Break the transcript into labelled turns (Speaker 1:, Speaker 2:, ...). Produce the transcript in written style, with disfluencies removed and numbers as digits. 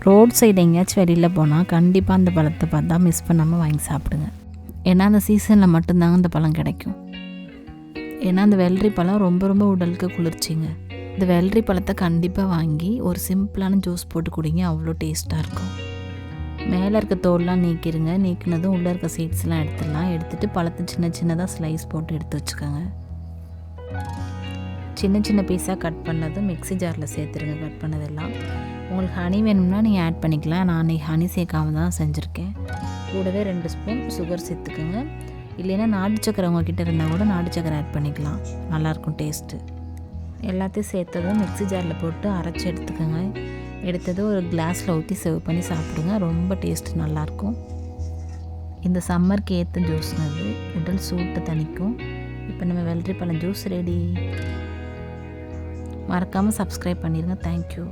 Speaker 1: Road side எங்கேயாச்சும் வெளியில் போனால் கண்டிப்பாக அந்த பழத்தை பார்த்தா மிஸ் பண்ணாமல் வாங்கி சாப்பிடுங்க. ஏன்னா அந்த சீசனில் மட்டும்தாங்க அந்த பழம் கிடைக்கும். ஏன்னா அந்த வெள்ளரி பழம் ரொம்ப ரொம்ப உடலுக்கு குளிர்ச்சிங்க. இந்த வெள்ளரி பழத்தை கண்டிப்பாக வாங்கி ஒரு சிம்பிளான ஜூஸ் போட்டு குடிங்க, அவ்வளோ டேஸ்ட்டாக இருக்கும். மேலே இருக்க தோல்லாம் நீக்கிடுங்க. நீக்கினதும் உள்ளே இருக்க சீட்ஸ்லாம் எடுத்துடலாம். எடுத்துகிட்டு பழத்தை சின்ன சின்னதாக ஸ்லைஸ் போட்டு எடுத்து வச்சுக்கோங்க. சின்ன சின்ன பீஸாக கட் பண்ணதும் மிக்ஸி ஜாரில் சேர்த்துருங்க. கட் பண்ணதெல்லாம் உங்களுக்கு ஹனி வேணும்னா நீங்கள் ஆட் பண்ணிக்கலாம். நான் அன்றைக்கி ஹனி சேர்க்காம தான் செஞ்சுருக்கேன். கூடவே 2 ஸ்பூன் சுகர் சேர்த்துக்குங்க. இல்லைன்னா நாட்டு சக்கரை உங்கள்கிட்ட இருந்தால் கூட நாட்டு சக்கரை ஆட் பண்ணிக்கலாம், நல்லாயிருக்கும் டேஸ்ட்டு. எல்லாத்தையும் சேர்த்ததும் மிக்ஸி ஜாரில் போட்டு அரைச்சி எடுத்துக்கோங்க. எடுத்தது ஒரு கிளாஸில் ஊற்றி சர்வ் பண்ணி சாப்பிடுங்க, ரொம்ப டேஸ்ட்டு நல்லாயிருக்கும். இந்த சம்மருக்கு ஏற்ற ஜூஸ்னது உடல் சூட்டை தணிக்கும். இப்போ நம்ம வெள்ளரி பழம் ஜூஸ் ரெடி. மறக்காமல் சப்ஸ்கிரைப் பண்ணிடுங்க. தேங்க்யூ.